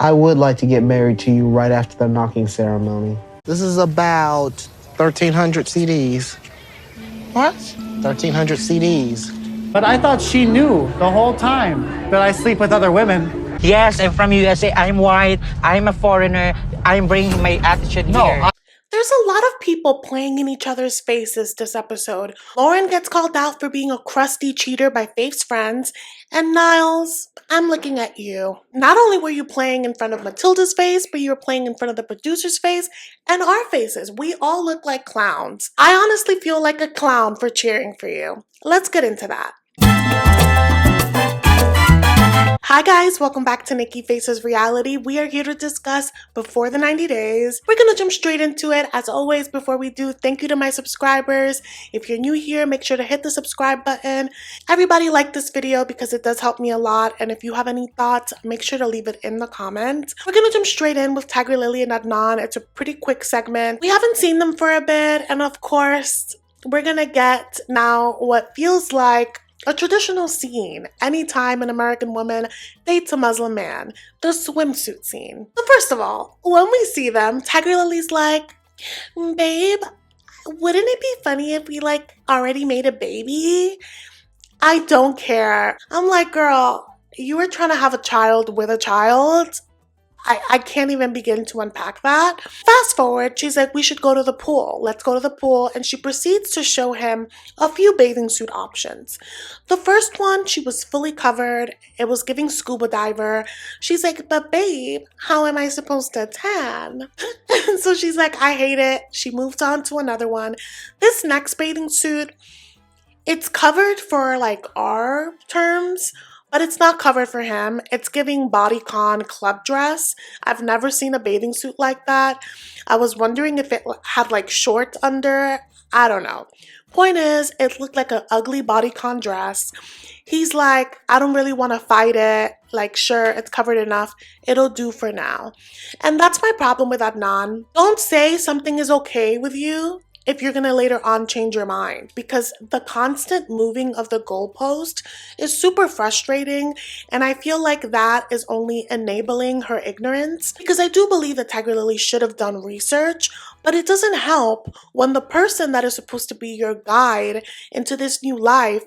I would like to get married to you right after the knocking ceremony. This is about 1,300 CDs. What? 1,300 CDs. But I thought she knew the whole time that I sleep with other women. Yes, I'm from USA. I'm white. I'm a foreigner. I'm bringing my attitude here. There's a lot of people playing in each other's faces this episode. Loren gets called out for being a crusty cheater by Faith's friends, and Niles, I'm looking at you. Not only were you playing in front of Matilda's face, but you were playing in front of the producer's face and our faces. We all look like clowns. I honestly feel like a clown for cheering for you. Let's get into that. Hi guys, welcome back to Nikki Faces Reality. We are here to discuss Before the 90 Days. We're gonna jump straight into it. As always, before we do, thank you to my subscribers. If you're new here, make sure to hit the subscribe button. Everybody like this video because it does help me a lot. And if you have any thoughts, make sure to leave it in the comments. We're gonna jump straight in with Tigerlily and Adnan. It's a pretty quick segment. We haven't seen them for a bit. And of course, we're gonna get now what feels like a traditional scene anytime an American woman dates a Muslim man, the swimsuit scene. So first of all, when we see them, Tigerlily's like, babe, wouldn't it be funny if we already made a baby? I don't care. I'm like, girl, you were trying to have a child with a child? I can't even begin to unpack that. Fast forward, she's like, we should go to the pool. Let's go to the pool. And she proceeds to show him a few bathing suit options. The first one, she was fully covered. It was giving scuba diver. She's like, but babe, how am I supposed to tan? So she's like, I hate it. She moved on to another one. This next bathing suit, it's covered for our terms, but it's not covered for him. It's giving bodycon club dress. I've never seen a bathing suit like that. I was wondering if it had shorts under. I don't know. Point is, it looked like an ugly bodycon dress. He's like, I don't really want to fight it. Sure, it's covered enough. It'll do for now. And that's my problem with Adnan. Don't say something is okay with you if you're gonna later on change your mind, because the constant moving of the goalpost is super frustrating, and I feel like that is only enabling her ignorance, because I do believe that Tigerlily should have done research, but it doesn't help when the person that is supposed to be your guide into this new life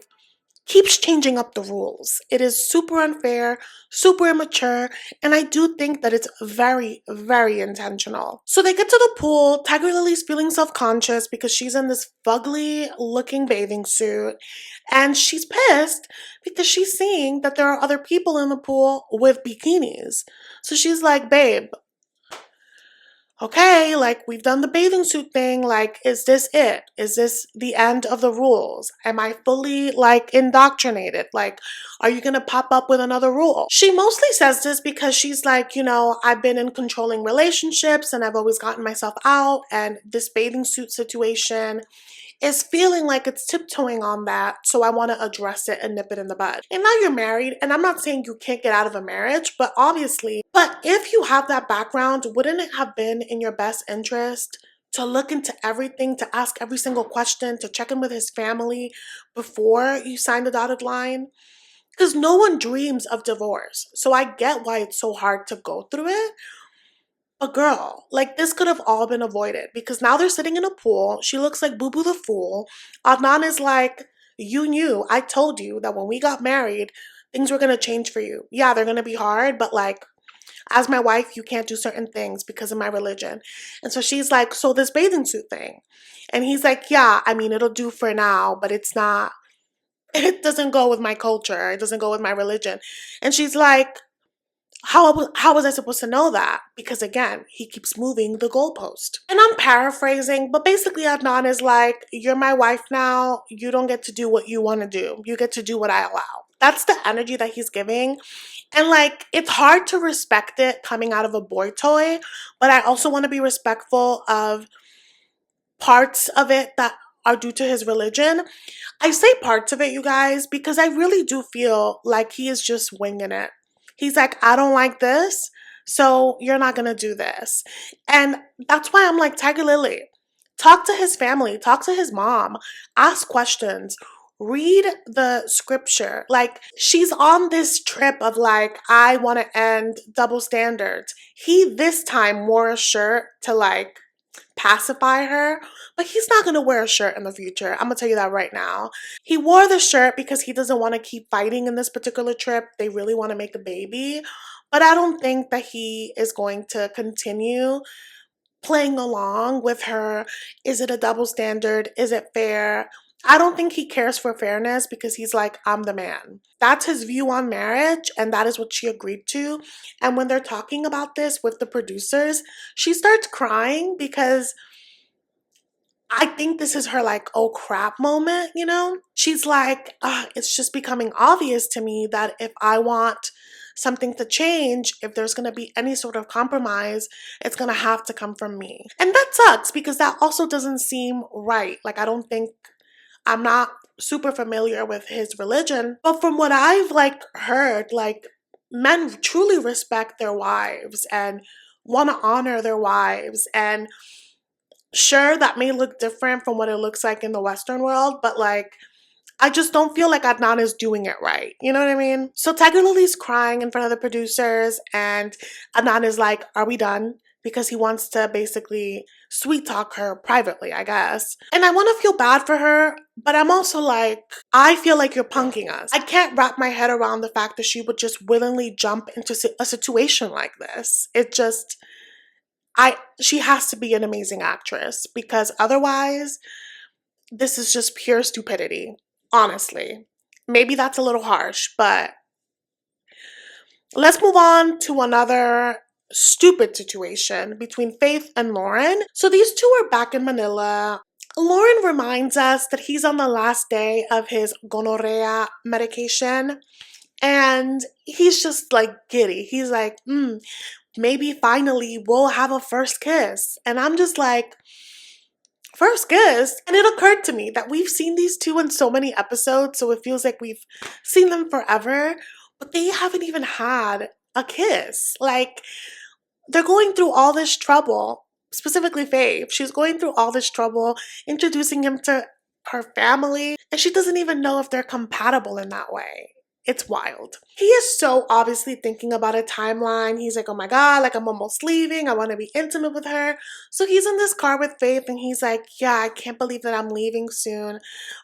keeps changing up the rules. It is super unfair, super immature, and I do think that it's very, very intentional. So they get to the pool. Tigerlily's feeling self-conscious because she's in this fugly looking bathing suit, and she's pissed because she's seeing that there are other people in the pool with bikinis. So she's like, babe, okay, we've done the bathing suit thing. Is this it? Is this the end of the rules? Am I fully, indoctrinated? Are you gonna pop up with another rule? She mostly says this because she's like, I've been in controlling relationships and I've always gotten myself out, and this bathing suit situation is feeling like it's tiptoeing on that, so I want to address it and nip it in the bud. And now you're married, and I'm not saying you can't get out of a marriage, but if you have that background, wouldn't it have been in your best interest to look into everything, to ask every single question, to check in with his family before you sign the dotted line? Because no one dreams of divorce, so I get why it's so hard to go through it. But girl, this could have all been avoided, because now they're sitting in a pool. She looks like Boo Boo the Fool. Adnan is like, you knew, I told you that when we got married, things were going to change for you. Yeah, they're going to be hard, but as my wife, you can't do certain things because of my religion. And so she's like, so this bathing suit thing. And he's like, yeah, I mean, it'll do for now, but it doesn't go with my culture. It doesn't go with my religion. And she's like, how was I supposed to know that? Because again, he keeps moving the goalpost. And I'm paraphrasing, but basically Adnan is like, you're my wife now. You don't get to do what you want to do. You get to do what I allow. That's the energy that he's giving. And it's hard to respect it coming out of a boy toy, but I also want to be respectful of parts of it that are due to his religion. I say parts of it, you guys, because I really do feel like he is just winging it. He's like, I don't like this, so you're not going to do this. And that's why I'm like, Tigerlily, talk to his family, talk to his mom, ask questions. read the scripture. Like, she's on this trip of like, I want to end double standards. He this time wore a shirt to like pacify her, but he's not gonna wear a shirt in the future. I'm gonna tell you that right now. He wore the shirt because he doesn't want to keep fighting in this particular trip. They really want to make a baby, but I don't think that he is going to continue playing along with her. Is it a double standard? Is it fair? I don't think he cares for fairness because he's like, I'm the man. That's his view on marriage, and that is what she agreed to. And when they're talking about this with the producers, she starts crying because I think this is her like, oh crap moment, you know? She's like, it's just becoming obvious to me that if I want something to change, if there's going to be any sort of compromise, it's going to have to come from me. And that sucks because that also doesn't seem right. Like, I don't think, I'm not super familiar with his religion, but from what I've like heard, like men truly respect their wives and want to honor their wives. And sure, that may look different from what it looks like in the Western world, but like, I just don't feel like Adnan is doing it right. You know what I mean? So Tigerlily's crying in front of the producers, and Adnan is like, are we done? Because he wants to basically sweet talk her privately, I guess. And I want to feel bad for her, but I'm also like, I feel like you're punking us. I can't wrap my head around the fact that she would just willingly jump into a situation like this. It just, she has to be an amazing actress, because otherwise, this is just pure stupidity. Honestly, maybe that's a little harsh, but let's move on to another stupid situation between Faith and Loren. So these two are back in Manila. Loren reminds us that he's on the last day of his gonorrhea medication, and he's just like giddy. He's like, maybe finally we'll have a first kiss. And I'm just like, first kiss? And it occurred to me that we've seen these two in so many episodes, so it feels like we've seen them forever, but they haven't even had a kiss. Like, they're going through all this trouble, specifically Faith. She's going through all this trouble introducing him to her family, and she doesn't even know if they're compatible in that way. It's wild. He is so obviously thinking about a timeline. He's like, oh my God, like I'm almost leaving. I want to be intimate with her. So he's in this car with Faith, and he's like, yeah, I can't believe that I'm leaving soon.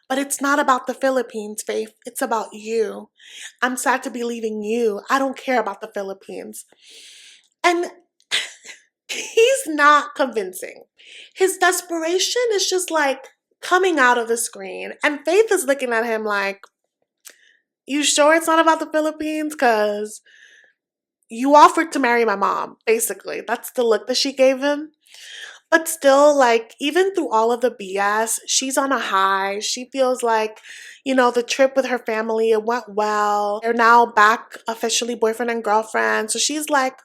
But it's not about the Philippines, Faith. It's about you. I'm sad to be leaving you. I don't care about the Philippines. And he's not convincing. His desperation is just like coming out of the screen. And Faith is looking at him like, you sure it's not about the Philippines? Because you offered to marry my mom, basically. That's the look that she gave him. But still, like, even through all of the BS, she's on a high. She feels like, you know, the trip with her family, it went well. They're now back officially boyfriend and girlfriend. So she's like,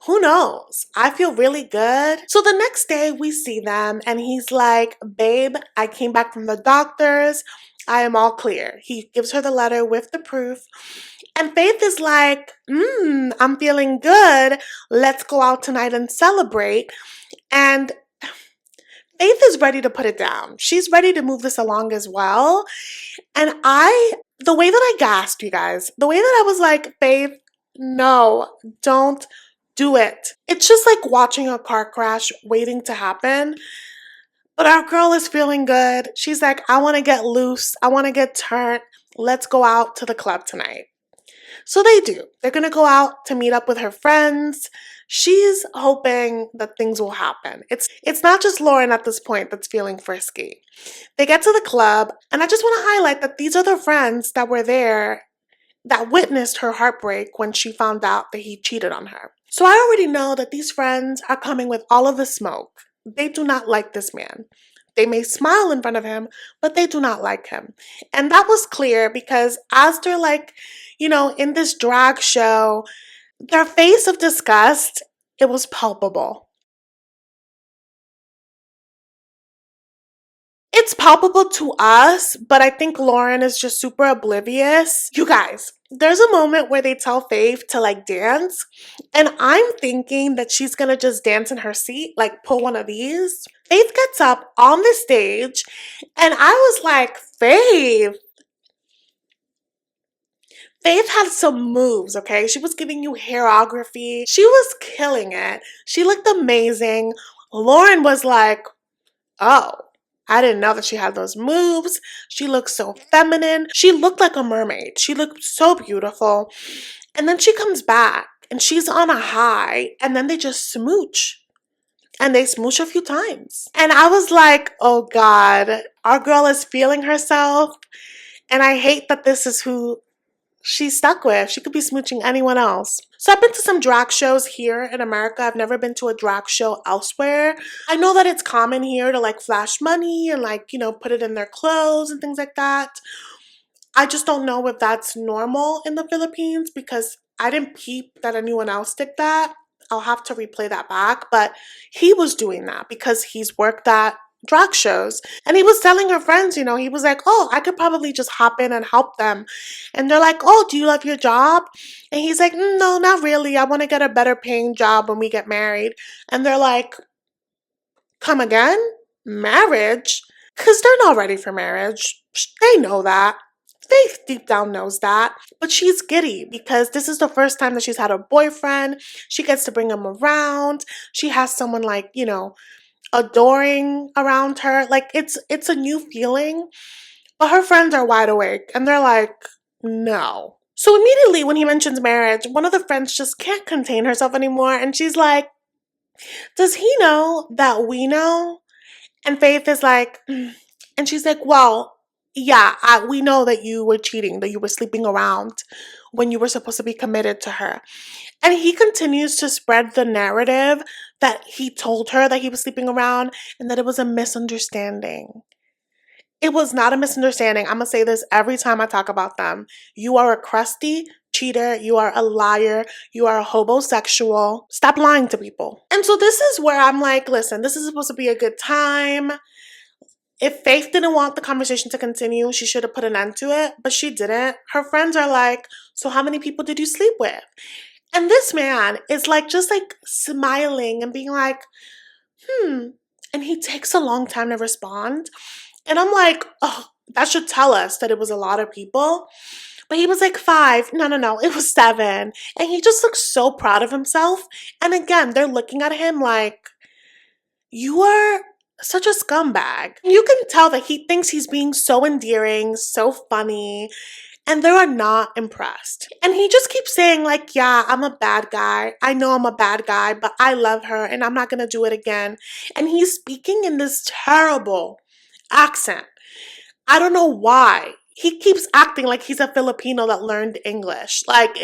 who knows? I feel really good. So the next day we see them, and he's like, babe, I came back from the doctors. I am all clear. He gives her the letter with the proof. And Faith is like, I'm feeling good. Let's go out tonight and celebrate. And Faith is ready to put it down. She's ready to move this along as well. And the way that I gasped, you guys, the way that I was like, Faith, no, don't do it. It's just like watching a car crash waiting to happen. But our girl is feeling good. She's like, I want to get loose. I want to get turned. Let's go out to the club tonight. So they do. They're going to go out to meet up with her friends. She's hoping that things will happen. It's not just Loren at this point that's feeling frisky. They get to the club, and I just want to highlight that these are the friends that were there that witnessed her heartbreak when she found out that he cheated on her. So I already know that these friends are coming with all of the smoke. They do not like this man. They may smile in front of him, but they do not like him. And that was clear because as they're like, you know, in this drag show, their face of disgust, it was palpable. It's palpable to us, but I think Loren is just super oblivious. You guys, there's a moment where they tell Faith to like dance, and I'm thinking that she's gonna just dance in her seat, like pull one of these. Faith gets up on the stage, and I was like, Faith, Faith had some moves, okay? She was giving you hairography. She was killing it. She looked amazing. Loren was like, oh, I didn't know that she had those moves. She looked so feminine. She looked like a mermaid. She looked so beautiful. And then she comes back and she's on a high, and then they just smooch. And they smooch a few times. And I was like, oh God, our girl is feeling herself. And I hate that this is who she's stuck with. She could be smooching anyone else. So I've been to some drag shows here in America. I've never been to a drag show elsewhere. I know that it's common here to like flash money and like, put it in their clothes and things like that. I just don't know if that's normal in the Philippines because I didn't peep that anyone else did that. I'll have to replay that back. But he was doing that because he's worked at drag shows. And he was telling her friends, he was like, oh, I could probably just hop in and help them. And they're like, oh, do you love your job? And he's like, no, not really. I want to get a better paying job when we get married. And they're like, come again? Marriage? Because they're not ready for marriage. They know that. Faith deep down knows that, but she's giddy because this is the first time that she's had a boyfriend. She gets to bring him around. She has someone like, adoring around her. Like it's a new feeling, but her friends are wide awake and they're like, no. So immediately when he mentions marriage, one of the friends just can't contain herself anymore. And she's like, does he know that we know? And Faith is like, and she's like, well, yeah, we know that you were cheating, that you were sleeping around when you were supposed to be committed to her. And he continues to spread the narrative that he told her that he was sleeping around and that it was a misunderstanding. It was not a misunderstanding. I'm going to say this every time I talk about them. You are a crusty cheater. You are a liar. You are a homosexual. Stop lying to people. And so this is where I'm like, listen, this is supposed to be a good time. If Faith didn't want the conversation to continue, she should have put an end to it, but she didn't. Her friends are like, so how many people did you sleep with? And this man is like, just like smiling and being like, and he takes a long time to respond. And I'm like, oh, that should tell us that it was a lot of people. But he was like 5. No, it was 7. And he just looks so proud of himself. And again, they're looking at him like, you are such a scumbag. You can tell that he thinks he's being so endearing, so funny, and they are not impressed. And he just keeps saying like, yeah, I'm a bad guy. I know I'm a bad guy, but I love her and I'm not going to do it again. And he's speaking in this terrible accent. I don't know why. He keeps acting like he's a Filipino that learned English. Like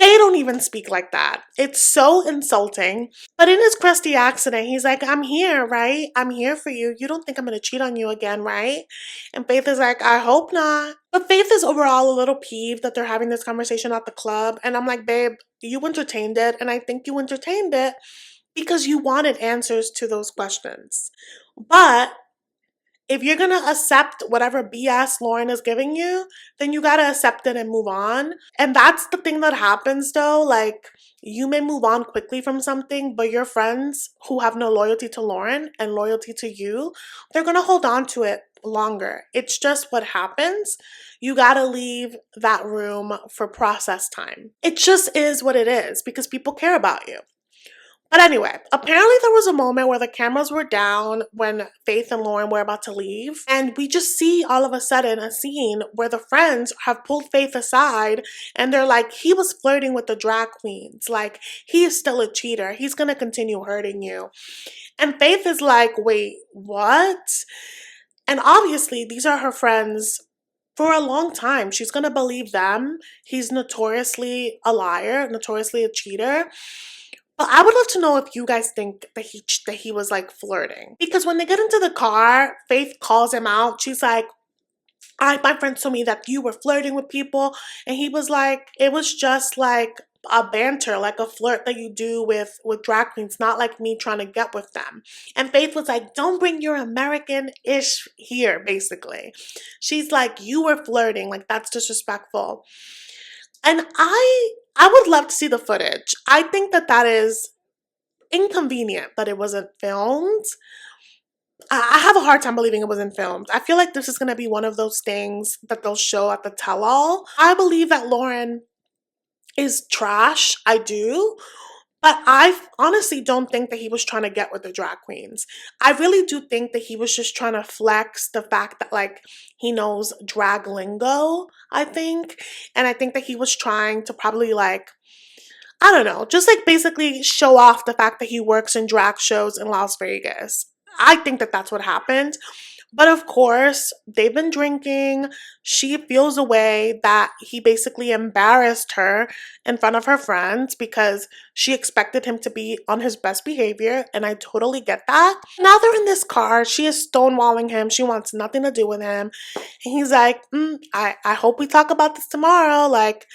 they don't even speak like that. It's so insulting. But in his crusty accent, he's like, I'm here, right? I'm here for you. You don't think I'm going to cheat on you again, right? And Faith is like, I hope not. But Faith is overall a little peeved that they're having this conversation at the club. And I'm like, babe, you entertained it. And I think you entertained it because you wanted answers to those questions. But if you're going to accept whatever BS Loren is giving you, then you got to accept it and move on. And that's the thing that happens though. Like, you may move on quickly from something, but your friends who have no loyalty to Loren and loyalty to you, they're going to hold on to it longer. It's just what happens. You got to leave that room for process time. It just is what it is because people care about you. But anyway, apparently there was a moment where the cameras were down when Faith and Loren were about to leave. And we just see all of a sudden a scene where the friends have pulled Faith aside and they're like, he was flirting with the drag queens. Like, he is still a cheater. He's going to continue hurting you. And Faith is like, wait, what? And obviously these are her friends for a long time. She's going to believe them. He's notoriously a liar, notoriously a cheater. But I would love to know if you guys think that he was like flirting. Because when they get into the car, Faith calls him out. She's like, my friends told me that you were flirting with people. And he was like, it was just like a banter, like a flirt that you do with drag queens, not like me trying to get with them. And Faith was like, don't bring your American-ish here, basically. She's like, you were flirting, like that's disrespectful. And I would love to see the footage. I think that is inconvenient that it wasn't filmed. I have a hard time believing it wasn't filmed. I feel like this is going to be one of those things that they'll show at the tell-all. I believe that Loren is trash. I do. But I honestly don't think that he was trying to get with the drag queens. I really do think that he was just trying to flex the fact that, like, he knows drag lingo, I think. And I think that he was trying to probably, like, I don't know, just like basically show off the fact that he works in drag shows in Las Vegas. I think that that's what happened. But of course, they've been drinking. She feels a way that he basically embarrassed her in front of her friends because she expected him to be on his best behavior. And I totally get that. Now they're in this car. She is stonewalling him. She wants nothing to do with him. And he's like, I hope we talk about this tomorrow. Like,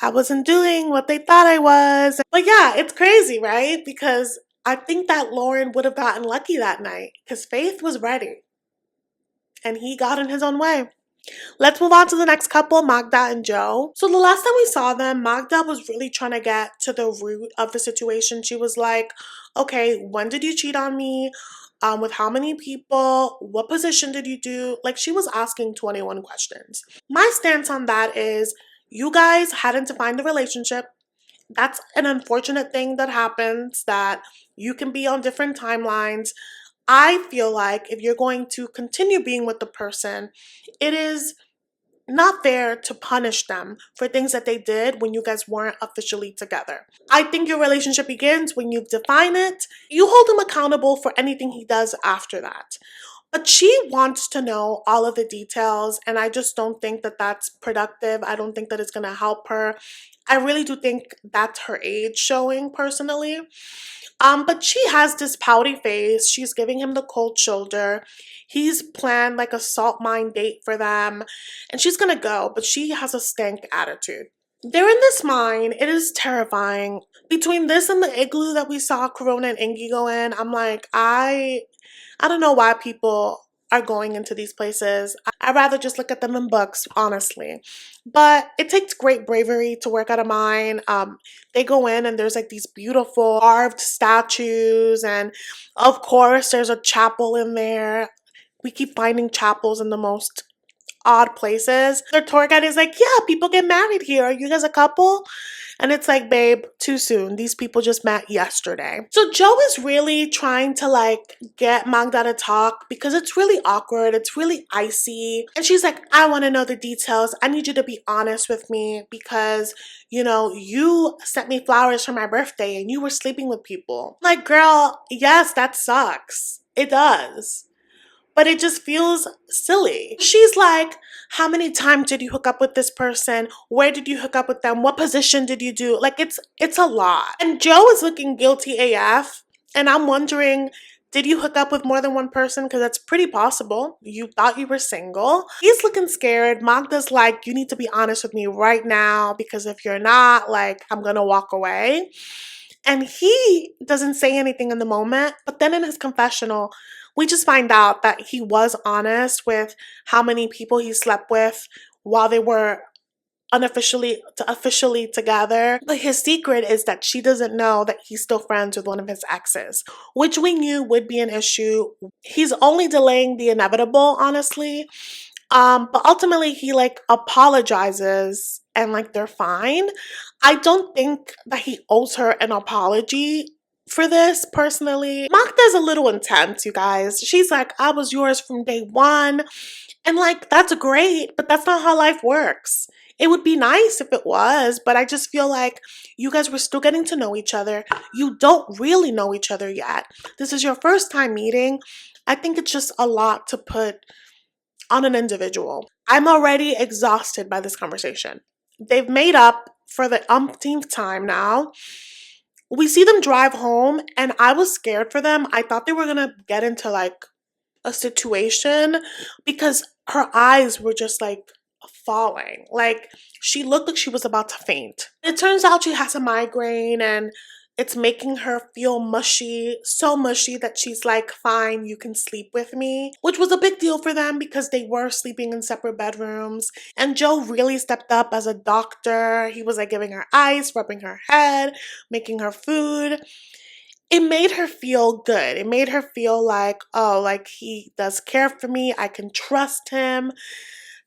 I wasn't doing what they thought I was. But yeah, it's crazy, right? Because I think that Loren would have gotten lucky that night because Faith was ready and he got in his own way. Let's move on to the next couple, Magda and Joe. So the last time we saw them, Magda was really trying to get to the root of the situation. She was like, okay, when did you cheat on me? With how many people? What position did you do? Like, she was asking 21 questions. My stance on that is you guys hadn't defined the relationship. That's an unfortunate thing that happens, that you can be on different timelines. I feel like if you're going to continue being with the person, it is not fair to punish them for things that they did when you guys weren't officially together. I think your relationship begins when you define it. You hold him accountable for anything he does after that. But she wants to know all of the details, and I just don't think that that's productive. I don't think that it's going to help her. I really do think that's her age showing, personally. But she has this pouty face. She's giving him the cold shoulder. He's planned like a salt mine date for them, and she's gonna go, but she has a stank attitude. They're in this mine. It is terrifying. Between this and the igloo that we saw Corona and Ingy go in, I'm like, I don't know why people are going into these places. I'd rather just look at them in books, honestly. But it takes great bravery to work at a mine. They go in and there's like these beautiful carved statues, and of course there's a chapel in there. We keep finding chapels in the most odd places. Their tour guide is like, yeah, people get married here. Are you guys a couple? And it's like, babe, too soon. These people just met yesterday. So Joe is really trying to like get Magda to talk because it's really awkward. It's really icy. And she's like, I want to know the details. I need you to be honest with me because, you know, you sent me flowers for my birthday and you were sleeping with people. Like, girl, yes, that sucks. It does. But it just feels silly. She's like, how many times did you hook up with this person? Where did you hook up with them? What position did you do? Like, it's a lot. And Joe is looking guilty AF. And I'm wondering, did you hook up with more than one person? Because that's pretty possible. You thought you were single. He's looking scared. Magda's like, you need to be honest with me right now, because if you're not, like, I'm gonna walk away. And he doesn't say anything in the moment, but then in his confessional, we just find out that he was honest with how many people he slept with while they were officially together. But his secret is that she doesn't know that he's still friends with one of his exes, which we knew would be an issue. He's only delaying the inevitable, honestly. But ultimately he like apologizes and like they're fine. I don't think that he owes her an apology for this, personally. Magda's a little intense, you guys. She's like, I was yours from day one. And like, that's great, but that's not how life works. It would be nice if it was, but I just feel like you guys were still getting to know each other. You don't really know each other yet. This is your first time meeting. I think it's just a lot to put on an individual. I'm already exhausted by this conversation. They've made up for the umpteenth time now. We see them drive home and I was scared for them. I thought they were gonna get into like a situation because her eyes were just like falling. Like, she looked like she was about to faint. It turns out she has a migraine and it's making her feel mushy, so mushy that she's like, fine, you can sleep with me, which was a big deal for them because they were sleeping in separate bedrooms. And Joe really stepped up as a doctor. He was like giving her ice, rubbing her head, making her food. it made her feel good. It made her feel like, oh, like he does care for me. I can trust him.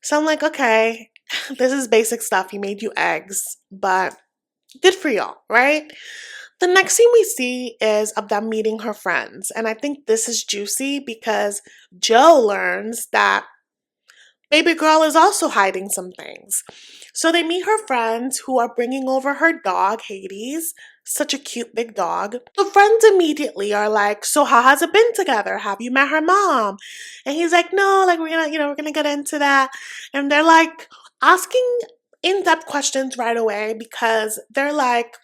So I'm like, okay, this is basic stuff. He made you eggs, but good for y'all, right? The next scene we see is of them meeting her friends. And I think this is juicy because Joe learns that baby girl is also hiding some things. So they meet her friends who are bringing over her dog, Hades. Such a cute big dog. The friends immediately are like, so how has it been together? Have you met her mom? And he's like, no, like we're gonna get into that. And they're like asking in-depth questions right away because they're like,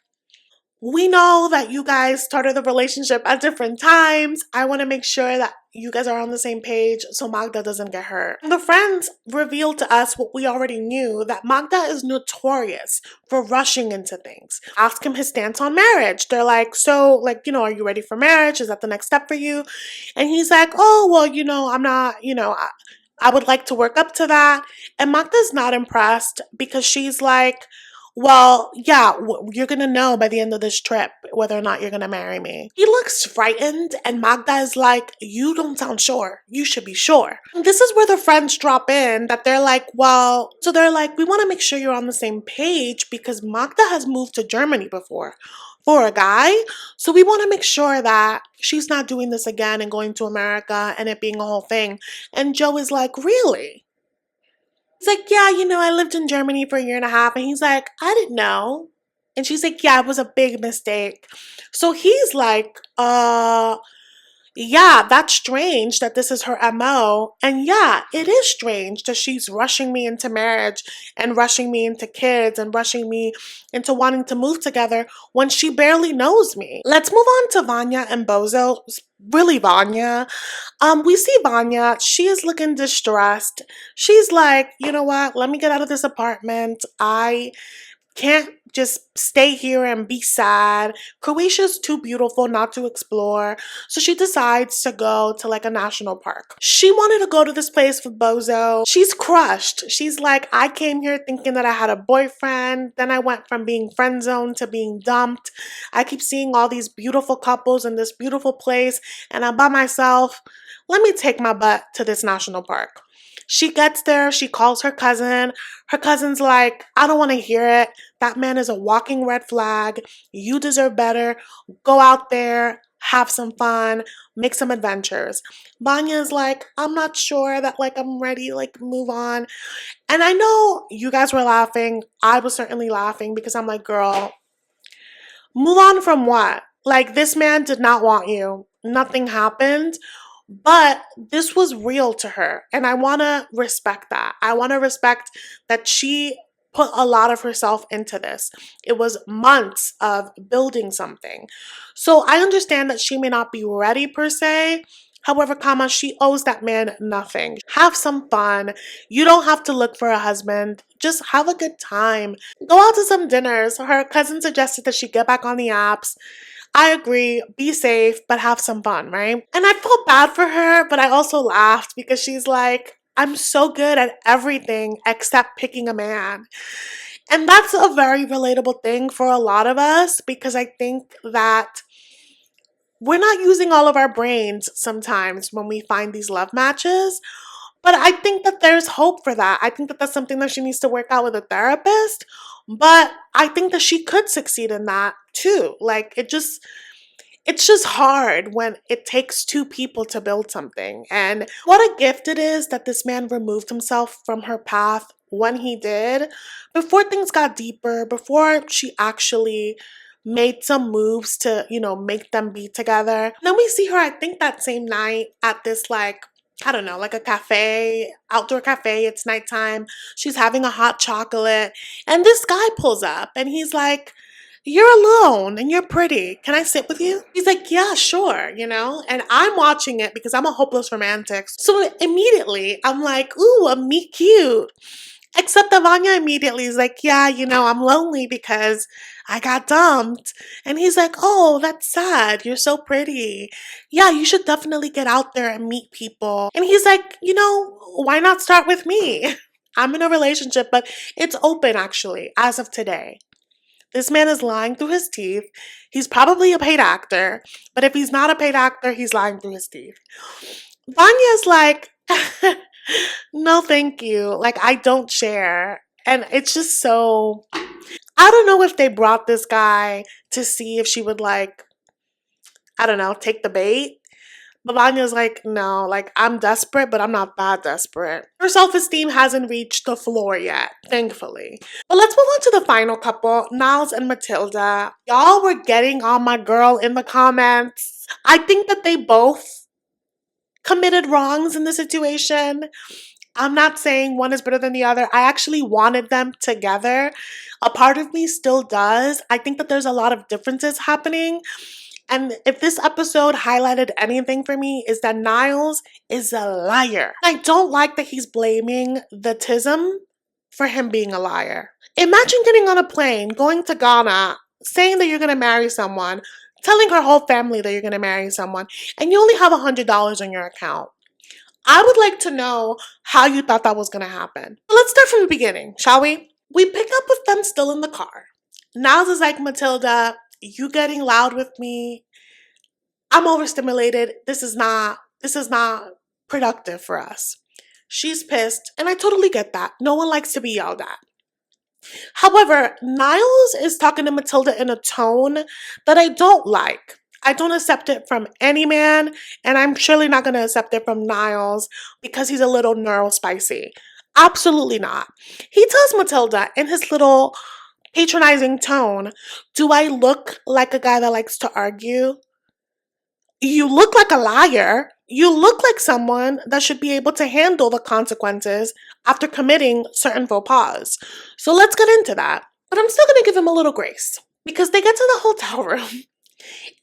we know that you guys started the relationship at different times. I want to make sure that you guys are on the same page so Magda doesn't get hurt. The friends revealed to us what we already knew, that Magda is notorious for rushing into things. Ask him his stance on marriage. They're like, so, like, are you ready for marriage? Is that the next step for you? And he's like, oh, well, I'm not, I would like to work up to that. And Magda's not impressed because she's like, well, yeah, you're gonna know by the end of this trip whether or not you're gonna marry me. He looks frightened, and Magda is like, you don't sound sure. You should be sure. And this is where the friends drop in, that they're like, well, so they're like, we wanna make sure you're on the same page because Magda has moved to Germany before for a guy. So we wanna make sure that she's not doing this again and going to America and it being a whole thing. And Joe is like, really? He's like, yeah, I lived in Germany for a year and a half. And he's like, I didn't know. And she's like, yeah, it was a big mistake. So he's like, yeah, that's strange that this is her MO. And yeah, it is strange that she's rushing me into marriage and rushing me into kids and rushing me into wanting to move together when she barely knows me. Let's move on to Vanja and Bozo. Really, Vanja. We see Vanja. She is looking distressed. She's like, you know what? Let me get out of this apartment. I can't just stay here and be sad. Croatia's too beautiful not to explore. So she decides to go to like a national park. She wanted to go to this place with Bozo. She's crushed. She's like, I came here thinking that I had a boyfriend. Then I went from being friend zoned to being dumped. I keep seeing all these beautiful couples in this beautiful place and I'm by myself. Let me take my butt to this national park. She gets there, she calls her cousin. Her cousin's like, I don't want to hear it. That man is a walking red flag. You deserve better. Go out there, have some fun, make some adventures. Vanya is like, I'm not sure that like I'm ready, like move on. And I know you guys were laughing. I was certainly laughing because I'm like, girl, move on from what? Like this man did not want you. Nothing happened. But this was real to her, and I want to respect that. I want to respect that she put a lot of herself into this. It was months of building something. So I understand that she may not be ready per se. However, she owes that man nothing. Have some fun. You don't have to look for a husband. Just have a good time. Go out to some dinners. Her cousin suggested that she get back on the apps. I agree, be safe, but have some fun, right? And I felt bad for her, but I also laughed because she's like, I'm so good at everything except picking a man. And that's a very relatable thing for a lot of us because I think that we're not using all of our brains sometimes when we find these love matches. But I think that there's hope for that. I think that that's something that she needs to work out with a therapist. But I think that she could succeed in that too. Like it's just hard when it takes two people to build something. And what a gift it is that this man removed himself from her path when he did, before things got deeper, before she actually made some moves to, make them be together. Then we see her, I think that same night at this like, I don't know, like a cafe, outdoor cafe. It's nighttime. She's having a hot chocolate. And this guy pulls up and he's like, you're alone and you're pretty. Can I sit with you? He's like, yeah, sure, And I'm watching it because I'm a hopeless romantic. So immediately I'm like, ooh, a meet cute. Except that Vanya immediately is like, yeah, I'm lonely because I got dumped. And he's like, oh, that's sad. You're so pretty. Yeah, you should definitely get out there and meet people. And he's like, why not start with me? I'm in a relationship, but it's open actually, as of today. This man is lying through his teeth. He's probably a paid actor, but if he's not a paid actor, he's lying through his teeth. Vanya's like, no, thank you. Like, I don't share. And it's just so, I don't know if they brought this guy to see if she would, like, I don't know, take the bait. But Vanya's like, no, like, I'm desperate, but I'm not that desperate. Her self-esteem hasn't reached the floor yet, thankfully. But let's move on to the final couple, Niles and Matilda. Y'all were getting on my girl in the comments. I think that they both committed wrongs in the situation. I'm not saying one is better than the other. I actually wanted them together. A part of me still does. I think that there's a lot of differences happening. And if this episode highlighted anything for me, is that Niles is a liar. I don't like that he's blaming the tism for him being a liar. Imagine getting on a plane, going to Ghana, saying that you're going to marry someone, telling her whole family that you're going to marry someone, and you only have $100 on your account. I would like to know how you thought that was going to happen. But let's start from the beginning, shall we? We pick up with them still in the car. Niles is like, Matilda, you getting loud with me. I'm overstimulated. This is not productive for us. She's pissed, and I totally get that. No one likes to be yelled at. However, Niles is talking to Matilda in a tone that I don't like. I don't accept it from any man, and I'm surely not going to accept it from Niles because he's a little neurospicy. Absolutely not. He tells Matilda in his little patronizing tone, do I look like a guy that likes to argue? You look like a liar. You look like someone that should be able to handle the consequences after committing certain faux pas. So let's get into that. But I'm still going to give him a little grace because they get to the hotel room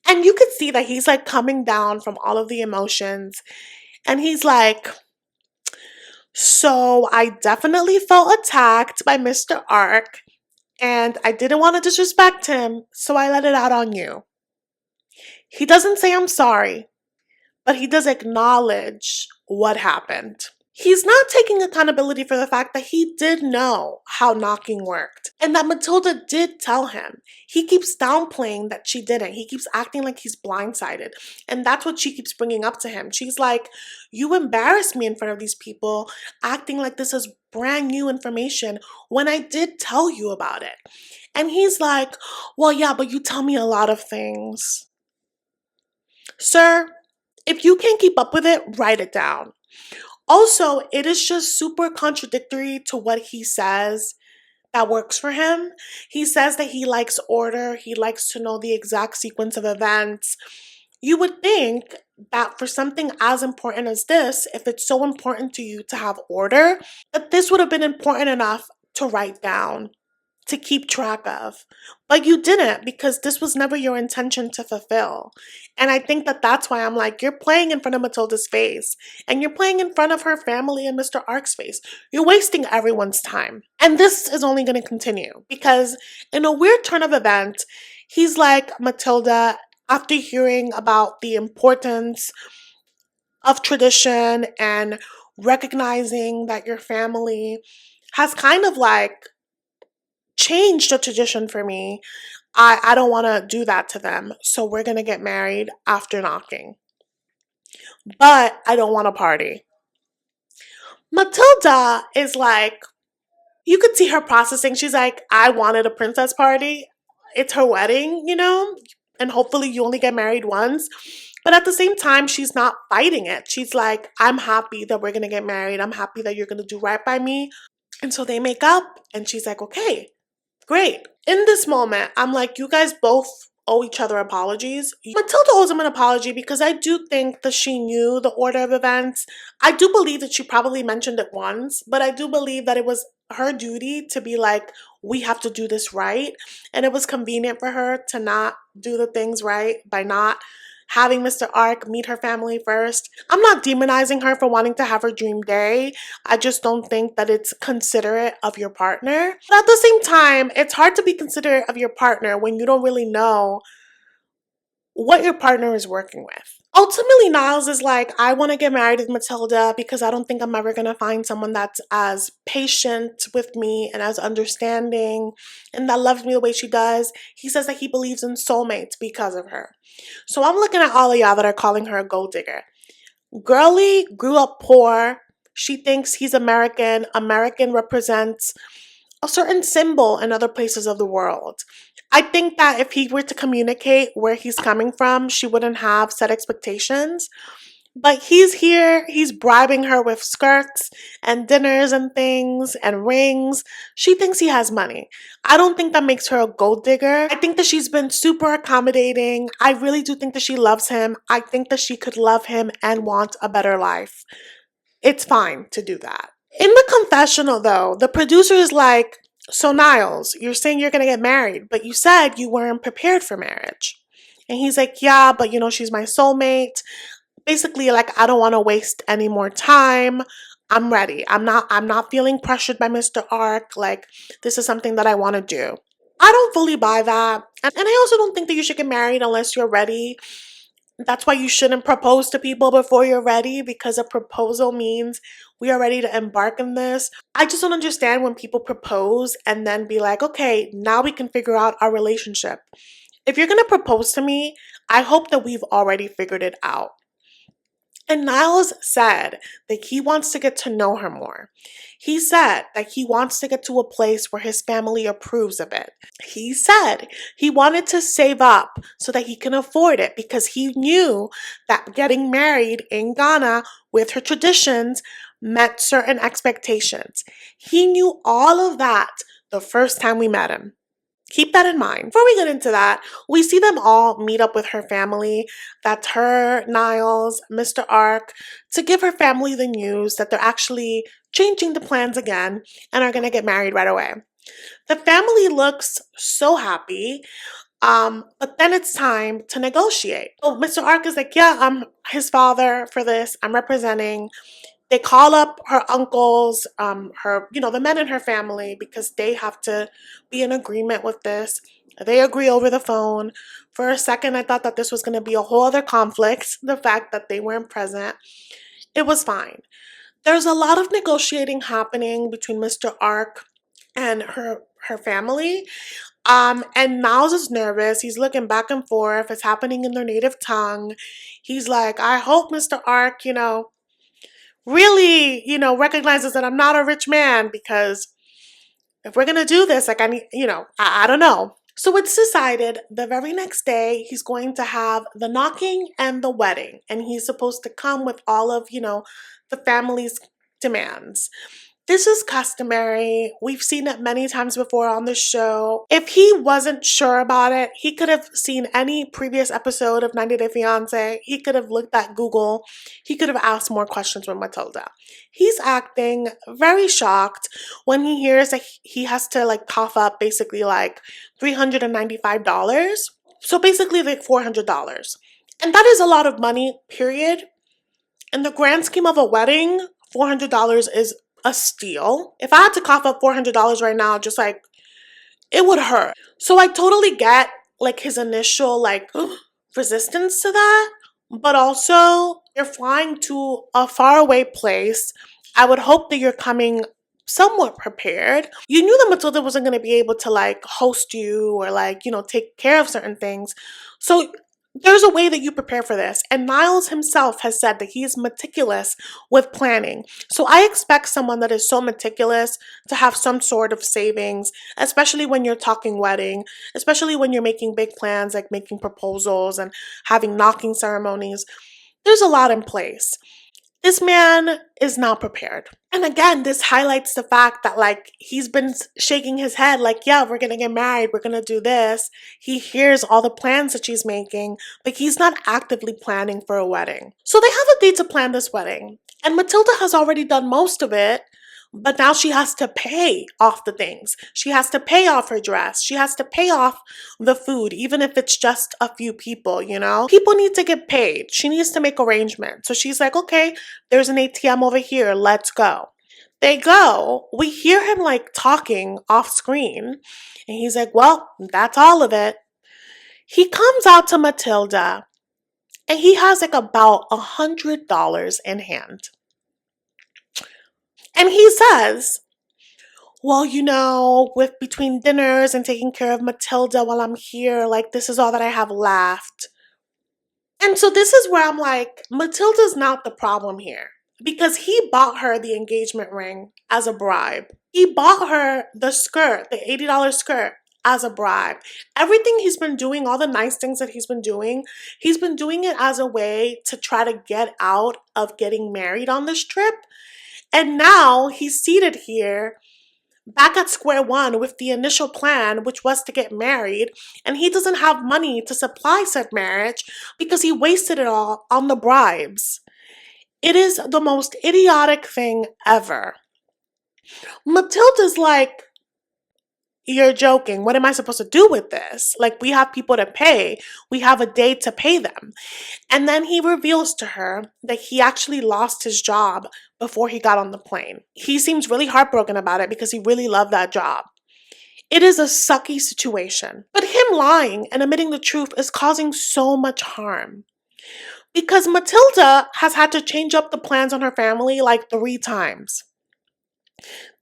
and you could see that he's like coming down from all of the emotions. And he's like, so I definitely felt attacked by Mr. Ark and I didn't want to disrespect him, so I let it out on you. He doesn't say I'm sorry, but he does acknowledge what happened. He's not taking accountability for the fact that he did know how knocking worked and that Matilda did tell him. He keeps downplaying that she didn't. He keeps acting like he's blindsided. And that's what she keeps bringing up to him. She's like, you embarrassed me in front of these people, acting like this is brand new information when I did tell you about it. And he's like, well, yeah, but you tell me a lot of things. Sir, if you can't keep up with it, write it down. Also, it is just super contradictory to what he says that works for him. He says that he likes order. He likes to know the exact sequence of events. You would think that for something as important as this, if it's so important to you to have order, that this would have been important enough to write down, to keep track of. But you didn't, because this was never your intention to fulfill. And I think that that's why I'm like, you're playing in front of Matilda's face and you're playing in front of her family and Mr. Ark's face. You're wasting everyone's time. And this is only going to continue because in a weird turn of events, he's like, Matilda, after hearing about the importance of tradition and recognizing that your family has kind of like changed the tradition for me, I don't want to do that to them. So we're going to get married after knocking. But I don't want to party. Matilda is like, you could see her processing. She's like, I wanted a princess party. It's her wedding, you know, and hopefully you only get married once. But at the same time, she's not fighting it. She's like, I'm happy that we're going to get married. I'm happy that you're going to do right by me. And so they make up and she's like, okay, great. In this moment, I'm like, you guys both owe each other apologies. Matilda owes him an apology because I do think that she knew the order of events. I do believe that she probably mentioned it once, but I do believe that it was her duty to be like, we have to do this right. And it was convenient for her to not do the things right by not having Mr. Ark meet her family first. I'm not demonizing her for wanting to have her dream day. I just don't think that it's considerate of your partner. But at the same time, it's hard to be considerate of your partner when you don't really know what your partner is working with. Ultimately, Niles is like, I want to get married with Matilda because I don't think I'm ever going to find someone that's as patient with me and as understanding and that loves me the way she does. He says that he believes in soulmates because of her. So I'm looking at all of y'all that are calling her a gold digger. Girlie grew up poor. She thinks he's American. American represents a certain symbol in other places of the world. I think that if he were to communicate where he's coming from, she wouldn't have set expectations. But he's here, he's bribing her with skirts and dinners and things and rings. She thinks he has money. I don't think that makes her a gold digger. I think that she's been super accommodating. I really do think that she loves him. I think that she could love him and want a better life. It's fine to do that. In the confessional, though, the producer is like, so Niles, you're saying you're going to get married, but you said you weren't prepared for marriage. And he's like, yeah, but she's my soulmate. Basically, like, I don't want to waste any more time. I'm ready. I'm not feeling pressured by Mr. Ark. Like, this is something that I want to do. I don't fully buy that. And I also don't think that you should get married unless you're ready. That's why you shouldn't propose to people before you're ready, because a proposal means we are ready to embark in this. I just don't understand when people propose and then be like, okay, now we can figure out our relationship. If you're going to propose to me, I hope that we've already figured it out. And Niles said that he wants to get to know her more. He said that he wants to get to a place where his family approves of it. He said he wanted to save up so that he can afford it because he knew that getting married in Ghana with her traditions met certain expectations. He knew all of that the first time we met him. Keep that in mind. Before we get into that, we see them all meet up with her family. That's her, Niles, Mr. Ark, to give her family the news that they're actually changing the plans again and are going to get married right away. The family looks so happy, but then it's time to negotiate. Oh, Mr. Ark is like, yeah, I'm his father for this. I'm representing. They call up her uncles, the men in her family, because they have to be in agreement with this. They agree over the phone. For a second, I thought that this was going to be a whole other conflict. The fact that they weren't present, it was fine. There's a lot of negotiating happening between Mr. Ark and her family. And Niles is nervous. He's looking back and forth. It's happening in their native tongue. He's like, I hope Mr. Ark, really, recognizes that I'm not a rich man, because if we're going to do this, like, I need, I don't know. So it's decided the very next day he's going to have the knocking and the wedding, and he's supposed to come with all of, the family's demands. This is customary. We've seen it many times before on the show. If he wasn't sure about it, he could have seen any previous episode of 90 Day Fiancé. He could have looked at Google. He could have asked more questions with Matilda. He's acting very shocked when he hears that he has to cough up basically $395. So basically $400. And that is a lot of money, period. In the grand scheme of a wedding, $400 is a steal. If I had to cough up $400 right now, it would hurt. So I totally get his initial resistance to that, but also you're flying to a faraway place. I would hope that you're coming somewhat prepared. You knew that Matilda wasn't going to be able to host you or take care of certain things. So there's a way that you prepare for this. And Niles himself has said that he is meticulous with planning. So I expect someone that is so meticulous to have some sort of savings, especially when you're talking wedding, especially when you're making big plans, like making proposals and having knocking ceremonies. There's a lot in place. This man is not prepared. And again, this highlights the fact that he's been shaking his head yeah, we're going to get married. We're going to do this. He hears all the plans that she's making, but he's not actively planning for a wedding. So they have a date to plan this wedding. And Matilda has already done most of it, but now she has to pay off the things. She has to pay off her dress. She has to pay off the food, even if it's just a few people, People need to get paid. She needs to make arrangements. So she's like, okay, there's an ATM over here. Let's go. They go. We hear him talking off screen. And he's like, well, that's all of it. He comes out to Matilda and he has like about $100 in hand. And he says, well, you know, with between dinners and taking care of Matilda while I'm here, like this is all that I have left. And so this is where I'm like, Matilda's not the problem here, because he bought her the engagement ring as a bribe. He bought her the skirt, the $80 skirt, as a bribe. Everything he's been doing, all the nice things that he's been doing it as a way to try to get out of getting married on this trip. And now he's seated here back at square one with the initial plan, which was to get married, and he doesn't have money to supply said marriage because he wasted it all on the bribes. It is the most idiotic thing ever. Matilda's like, you're joking. What am I supposed to do with this? Like, we have people to pay. We have a day to pay them. And then he reveals to her that he actually lost his job before he got on the plane. He seems really heartbroken about it because he really loved that job. It is a sucky situation. But him lying and admitting the truth is causing so much harm. Because Matilda has had to change up the plans on her family like 3 times.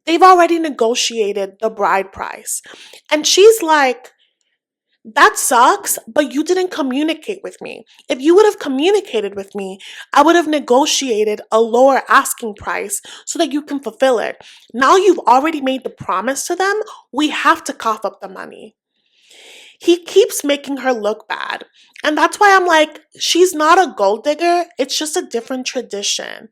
They've already negotiated the bride price. And she's like, that sucks, but you didn't communicate with me. If you would have communicated with me, I would have negotiated a lower asking price so that you can fulfill it. Now you've already made the promise to them, we have to cough up the money. He keeps making her look bad. And that's why I'm like, she's not a gold digger, it's just a different tradition.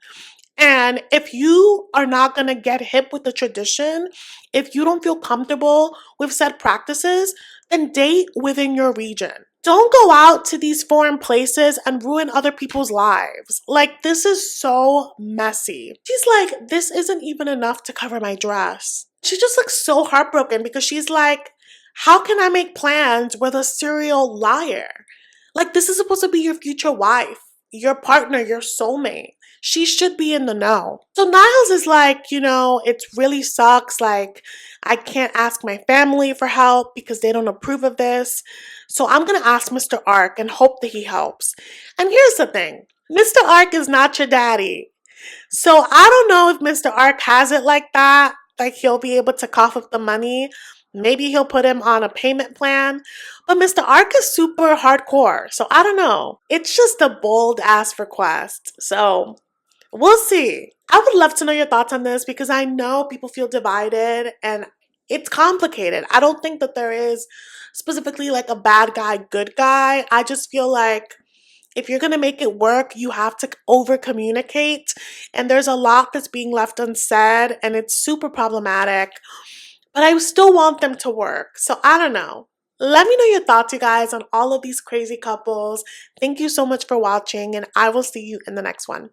And if you are not going to get hip with the tradition, if you don't feel comfortable with said practices, then date within your region. Don't go out to these foreign places and ruin other people's lives. Like, this is so messy. She's like, this isn't even enough to cover my dress. She just looks so heartbroken because she's like, how can I make plans with a serial liar? Like, this is supposed to be your future wife, your partner, your soulmate. She should be in the know. So Niles is like, you know, it really sucks. Like, I can't ask my family for help because they don't approve of this. So I'm going to ask Mr. Ark and hope that he helps. And here's the thing. Mr. Ark is not your daddy. So I don't know if Mr. Ark has it like that. Like, he'll be able to cough up the money. Maybe he'll put him on a payment plan. But Mr. Ark is super hardcore. So I don't know. It's just a bold ass request. So we'll see. I would love to know your thoughts on this because I know people feel divided and it's complicated. I don't think that there is specifically like a bad guy, good guy. I just feel like if you're going to make it work, you have to over communicate. And there's a lot that's being left unsaid and it's super problematic. But I still want them to work. So I don't know. Let me know your thoughts, you guys, on all of these crazy couples. Thank you so much for watching and I will see you in the next one.